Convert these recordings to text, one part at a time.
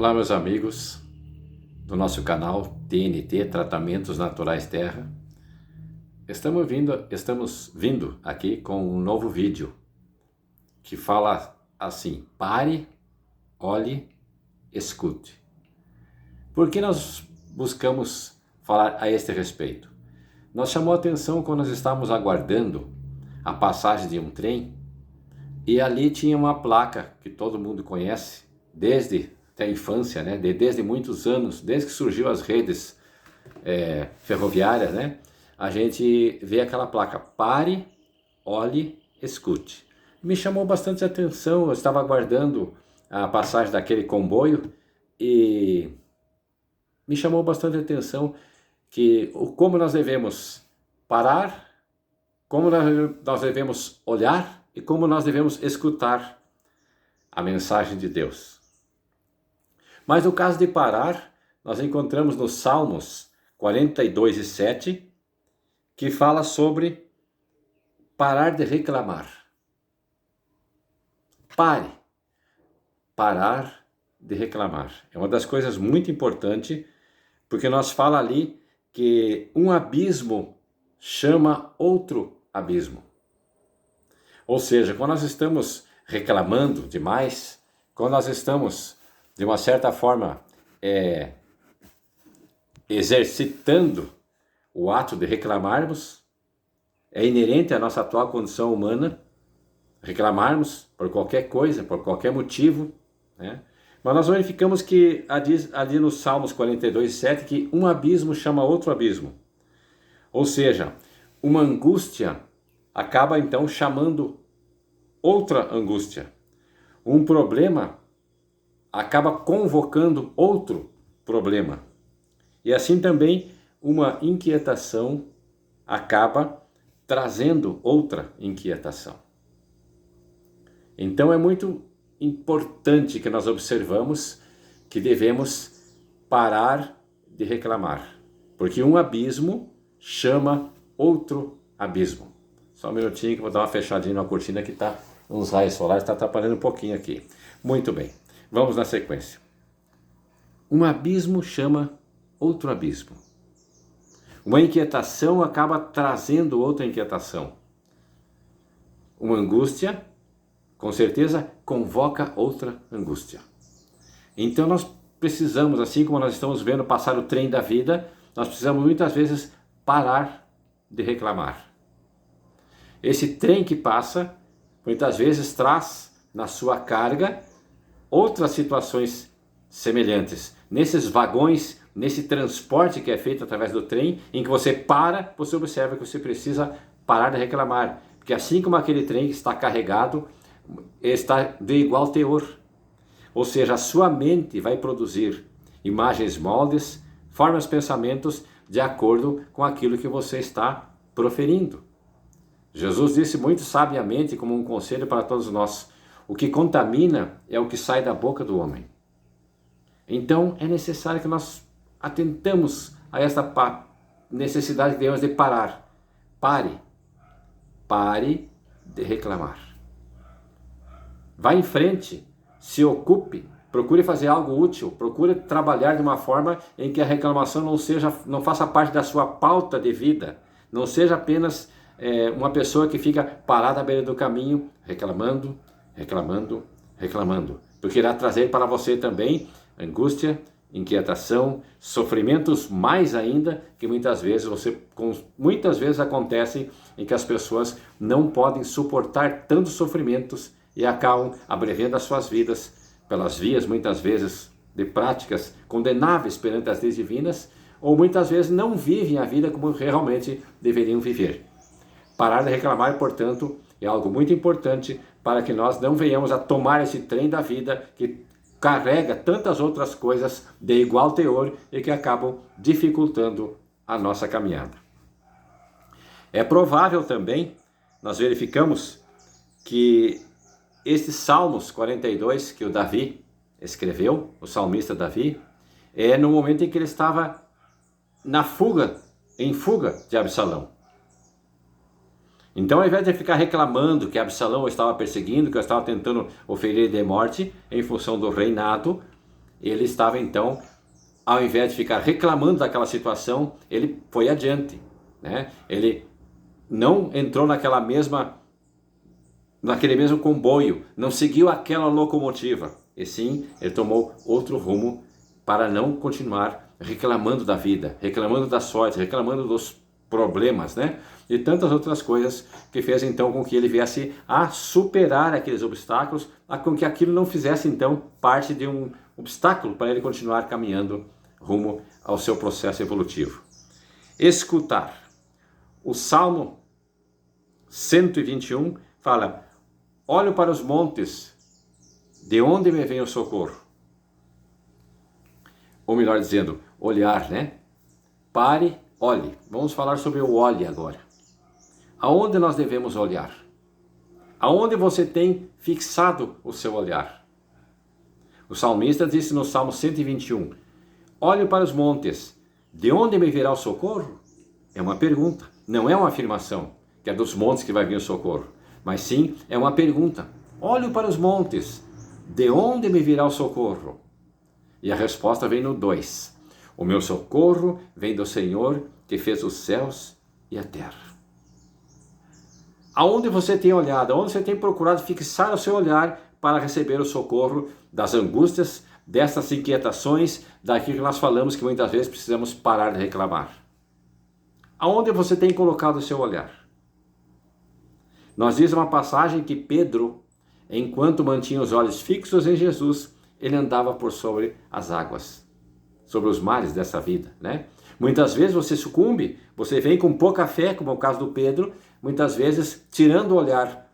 Olá, meus amigos do nosso canal TNT Tratamentos Naturais Terra. Estamos vindo aqui com um novo vídeo que fala assim: pare, olhe, escute. Por que nós buscamos falar a este respeito? Nos chamou a atenção quando nós estávamos aguardando a passagem de um trem e ali tinha uma placa que todo mundo conhece desde a infância, né? Desde muitos anos, desde que surgiu as redes ferroviárias, né? A gente vê aquela placa: pare, olhe, escute. Me chamou bastante atenção. Eu estava aguardando a passagem daquele comboio e me chamou bastante atenção como nós devemos parar, como nós devemos olhar e como nós devemos escutar a mensagem de Deus. Mas no caso de parar, nós encontramos nos Salmos 42:7, que fala sobre parar de reclamar. Pare. Parar de reclamar. É uma das coisas muito importantes, porque nós fala ali que um abismo chama outro abismo. Ou seja, quando nós estamos reclamando demais, quando nós estamos de uma certa forma exercitando o ato de reclamarmos, é inerente à nossa atual condição humana, reclamarmos por qualquer coisa, por qualquer motivo, né? Mas nós verificamos que ali nos Salmos 42:7, que um abismo chama outro abismo. Ou seja, uma angústia acaba então chamando outra angústia. Um problema acaba convocando outro problema. E assim também uma inquietação acaba trazendo outra inquietação. Então é muito importante que nós observamos que devemos parar de reclamar, porque um abismo chama outro abismo. Só um minutinho que eu vou dar uma fechadinha na cortina que está uns raios solares, está atrapalhando um pouquinho aqui. Muito bem. Vamos na sequência. Um abismo chama outro abismo. Uma inquietação acaba trazendo outra inquietação. Uma angústia, com certeza, convoca outra angústia. Então nós precisamos, assim como nós estamos vendo passar o trem da vida, nós precisamos muitas vezes parar de reclamar. Esse trem que passa, muitas vezes traz na sua carga outras situações semelhantes. Nesses vagões, nesse transporte que é feito através do trem, em que você para, você observa que você precisa parar de reclamar. Porque assim como aquele trem que está carregado, está de igual teor. Ou seja, a sua mente vai produzir imagens, moldes, formas, pensamentos de acordo com aquilo que você está proferindo. Jesus disse muito sabiamente, como um conselho para todos nós: o que contamina é o que sai da boca do homem. Então é necessário que nós atentamos a esta necessidade que temos de parar. Pare de reclamar. Vá em frente, se ocupe, procure fazer algo útil, procure trabalhar de uma forma em que a reclamação não faça parte da sua pauta de vida, não seja apenas uma pessoa que fica parada à beira do caminho, reclamando, porque irá trazer para você também angústia, inquietação, sofrimentos mais ainda, que muitas vezes acontecem em que as pessoas não podem suportar tantos sofrimentos e acabam abreviando as suas vidas pelas vias, muitas vezes, de práticas condenáveis perante as leis divinas, ou muitas vezes não vivem a vida como realmente deveriam viver. Parar de reclamar, portanto, é algo muito importante para que nós não venhamos a tomar esse trem da vida que carrega tantas outras coisas de igual teor e que acabam dificultando a nossa caminhada. É provável também, nós verificamos que estes Salmos 42 que o Davi escreveu, o salmista Davi, é no momento em que ele estava em fuga de Absalão. Então, ao invés de ficar reclamando que Absalão o estava perseguindo, que eu estava tentando oferir de morte em função do reinado, ele estava então, ao invés de ficar reclamando daquela situação, ele foi adiante, né? Ele não entrou naquele mesmo comboio, não seguiu aquela locomotiva, e sim, ele tomou outro rumo para não continuar reclamando da vida, reclamando da sorte, reclamando dos problemas, né? E tantas outras coisas que fez então com que ele viesse a superar aqueles obstáculos, a com que aquilo não fizesse então parte de um obstáculo para ele continuar caminhando rumo ao seu processo evolutivo. Escutar. O Salmo 121 fala: olho para os montes, de onde me vem o socorro? Ou melhor dizendo, olhar, né? Pare, olhe. Vamos falar sobre o olhe agora. Aonde nós devemos olhar? Aonde você tem fixado o seu olhar? O salmista disse no Salmo 121, olho para os montes, de onde me virá o socorro? É uma pergunta, não é uma afirmação, que é dos montes que vai vir o socorro, mas sim é uma pergunta. Olho para os montes, de onde me virá o socorro? E a resposta vem no 2. O meu socorro vem do Senhor que fez os céus e a terra. Aonde você tem olhado, aonde você tem procurado fixar o seu olhar para receber o socorro das angústias, dessas inquietações, daquilo que nós falamos que muitas vezes precisamos parar de reclamar? Aonde você tem colocado o seu olhar? Nós diz uma passagem que Pedro, enquanto mantinha os olhos fixos em Jesus, ele andava por sobre as águas, sobre os mares dessa vida, né? Muitas vezes você sucumbe, você vem com pouca fé, como é o caso do Pedro, muitas vezes tirando o olhar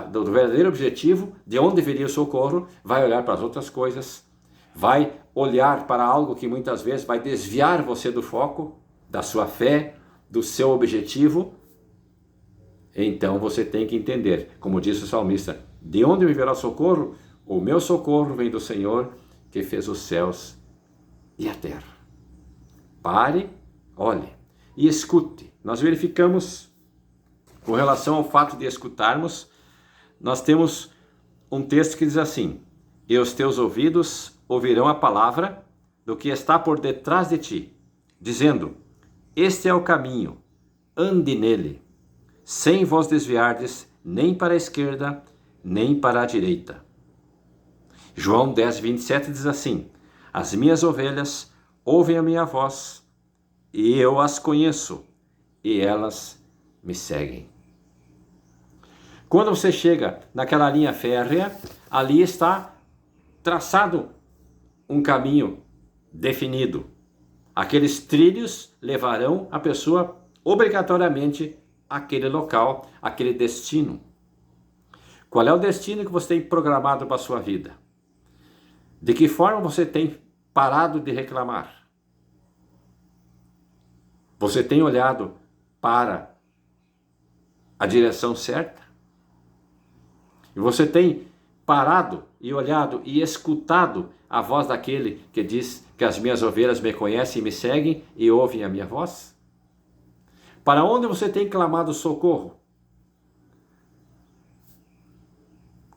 do verdadeiro objetivo, de onde viria o socorro, vai olhar para as outras coisas, vai olhar para algo que muitas vezes vai desviar você do foco, da sua fé, do seu objetivo. Então você tem que entender, como disse o salmista, de onde me virá o socorro? O meu socorro vem do Senhor que fez os céus e a terra. Pare, olhe e escute. Nós verificamos, com relação ao fato de escutarmos, nós temos um texto que diz assim: e os teus ouvidos ouvirão a palavra do que está por detrás de ti, dizendo, este é o caminho, ande nele, sem vos desviardes nem para a esquerda, nem para a direita. João 10:27 diz assim, as minhas ovelhas ouvem a minha voz, e eu as conheço, e elas me seguem. Quando você chega naquela linha férrea, ali está traçado um caminho definido. Aqueles trilhos levarão a pessoa obrigatoriamente àquele local, àquele destino. Qual é o destino que você tem programado para a sua vida? De que forma você tem parado de reclamar? Você tem olhado para a direção certa? E você tem parado e olhado e escutado a voz daquele que diz que as minhas ovelhas me conhecem e me seguem e ouvem a minha voz? Para onde você tem clamado socorro?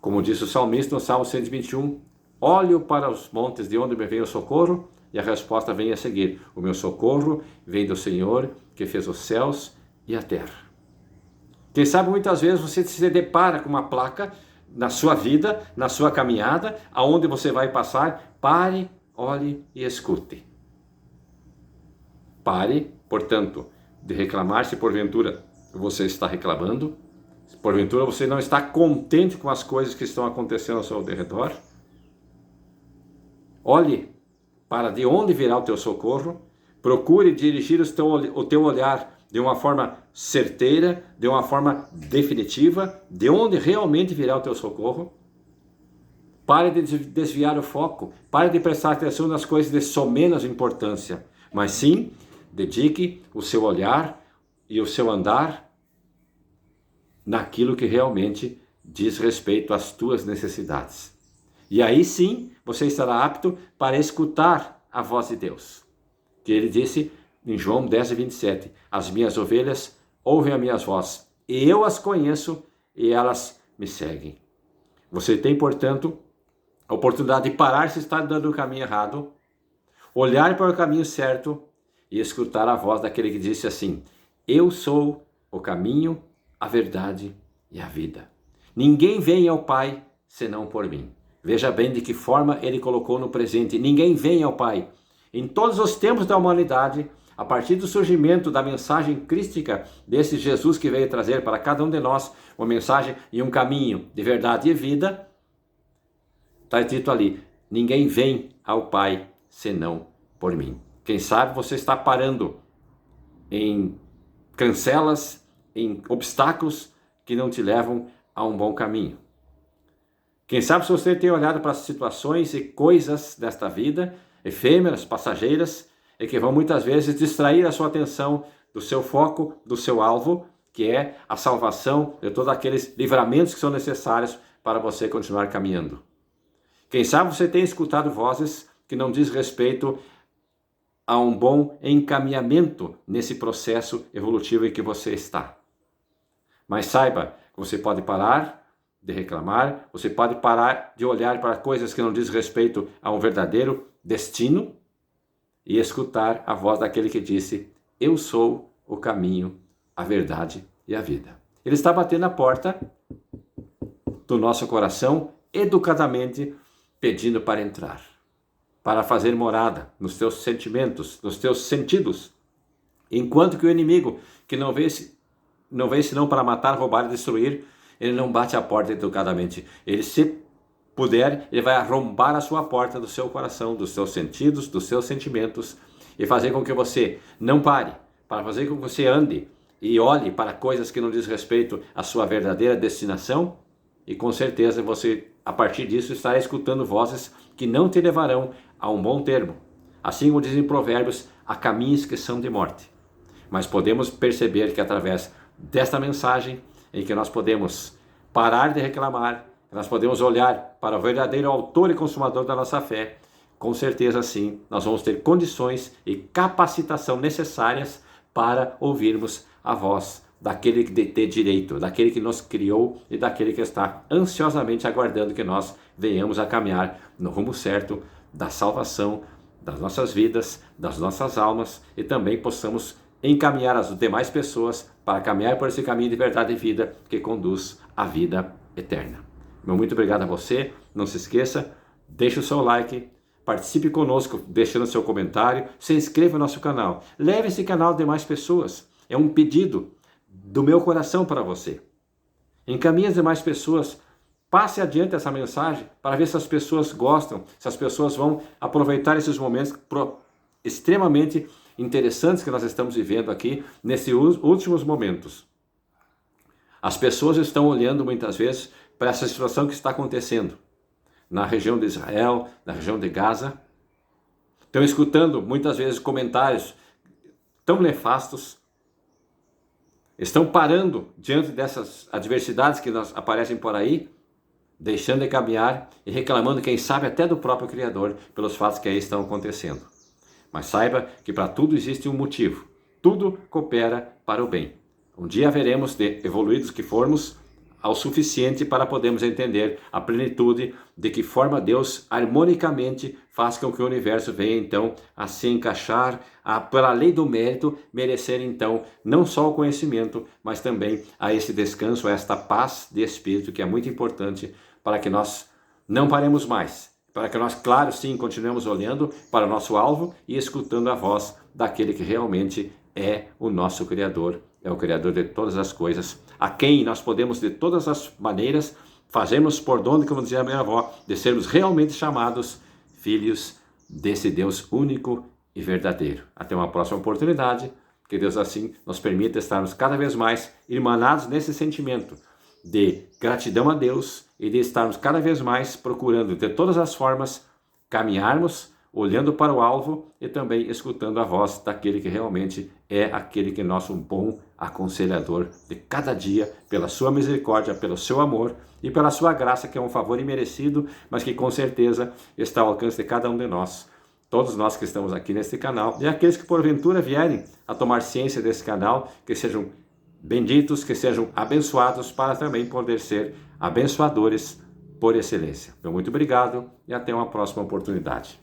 Como disse o salmista no Salmo 121, olho para os montes de onde me vem o socorro, e a resposta vem a seguir, o meu socorro vem do Senhor que fez os céus e a terra. Quem sabe muitas vezes você se depara com uma placa na sua vida, na sua caminhada, aonde você vai passar, pare, olhe e escute. Pare, portanto, de reclamar se porventura você está reclamando, se porventura você não está contente com as coisas que estão acontecendo ao seu redor. Olhe para de onde virá o teu socorro, procure dirigir o teu olhar de uma forma certeira, de uma forma definitiva, de onde realmente virá o teu socorro. Pare de desviar o foco, pare de prestar atenção nas coisas de somenos importância, mas sim, dedique o seu olhar e o seu andar naquilo que realmente diz respeito às tuas necessidades. E aí sim, você estará apto para escutar a voz de Deus. Que ele disse em João 10:27, as minhas ovelhas ouvem a minha voz, e eu as conheço, e elas me seguem. Você tem, portanto, a oportunidade de parar se está dando o caminho errado, olhar para o caminho certo e escutar a voz daquele que disse assim: eu sou o caminho, a verdade e a vida. Ninguém vem ao Pai senão por mim. Veja bem de que forma ele colocou no presente: ninguém vem ao Pai. Em todos os tempos da humanidade, a partir do surgimento da mensagem crística desse Jesus que veio trazer para cada um de nós uma mensagem e um caminho de verdade e vida, está dito ali: ninguém vem ao Pai senão por mim. Quem sabe você está parando em cancelas, em obstáculos que não te levam a um bom caminho. Quem sabe se você tem olhado para as situações e coisas desta vida, efêmeras, passageiras, e que vão muitas vezes distrair a sua atenção do seu foco, do seu alvo, que é a salvação de todos aqueles livramentos que são necessários para você continuar caminhando. Quem sabe você tem escutado vozes que não diz respeito a um bom encaminhamento nesse processo evolutivo em que você está. Mas saiba que você pode parar de reclamar, você pode parar de olhar para coisas que não diz respeito a um verdadeiro destino e escutar a voz daquele que disse: eu sou o caminho, a verdade e a vida. Ele está batendo a porta do nosso coração educadamente, pedindo para entrar, para fazer morada nos teus sentimentos, nos teus sentidos, enquanto que o inimigo, que não vê senão para matar, roubar e destruir, ele não bate a porta educadamente. Ele, se puder, ele vai arrombar a sua porta do seu coração, dos seus sentidos, dos seus sentimentos, e fazer com que você não pare, para fazer com que você ande e olhe para coisas que não diz respeito à sua verdadeira destinação, e com certeza você, a partir disso, estará escutando vozes que não te levarão a um bom termo. Assim como dizem Provérbios, há caminhos que são de morte. Mas podemos perceber que através desta mensagem, em que nós podemos parar de reclamar, nós podemos olhar para o verdadeiro autor e consumador da nossa fé, com certeza sim, nós vamos ter condições e capacitação necessárias para ouvirmos a voz daquele que tem direito, daquele que nos criou e daquele que está ansiosamente aguardando que nós venhamos a caminhar no rumo certo da salvação das nossas vidas, das nossas almas, e também possamos encaminhar as demais pessoas para caminhar por esse caminho de verdade e vida que conduz à vida eterna. Meu muito obrigado a você. Não se esqueça, deixe o seu like, participe conosco deixando seu comentário, se inscreva no nosso canal. Leve esse canal a demais pessoas. É um pedido do meu coração para você. Encaminhe as demais pessoas, passe adiante essa mensagem para ver se as pessoas gostam, se as pessoas vão aproveitar esses momentos extremamente interessantes que nós estamos vivendo aqui nesses últimos momentos. As pessoas estão olhando muitas vezes para essa situação que está acontecendo na região de Israel, na região de Gaza. Estão escutando muitas vezes comentários tão nefastos. Estão parando diante dessas adversidades que aparecem por aí, deixando de caminhar e reclamando, quem sabe, até do próprio Criador pelos fatos que aí estão acontecendo. Mas saiba que para tudo existe um motivo. Tudo coopera para o bem. Um dia veremos, de evoluídos que formos, ao suficiente para podermos entender a plenitude de que forma Deus harmonicamente faz com que o universo venha então a se encaixar, pela lei do mérito, merecer então não só o conhecimento, mas também a esse descanso, a esta paz de espírito que é muito importante para que nós não paremos mais. Para que nós, claro, sim, continuemos olhando para o nosso alvo e escutando a voz daquele que realmente é o nosso Criador, é o Criador de todas as coisas, a quem nós podemos, de todas as maneiras, fazermos por donde, como dizia a minha avó, de sermos realmente chamados filhos desse Deus único e verdadeiro. Até uma próxima oportunidade, que Deus assim nos permita estarmos cada vez mais irmanados nesse sentimento de gratidão a Deus e de estarmos cada vez mais procurando, de todas as formas, caminharmos, olhando para o alvo e também escutando a voz daquele que realmente é aquele que é nosso bom aconselhador de cada dia, pela sua misericórdia, pelo seu amor e pela sua graça, que é um favor imerecido, mas que com certeza está ao alcance de cada um de nós. Todos nós que estamos aqui neste canal e aqueles que porventura vierem a tomar ciência desse canal, que sejam benditos, que sejam abençoados para também poder ser abençoadores por excelência. Meu muito obrigado e até uma próxima oportunidade.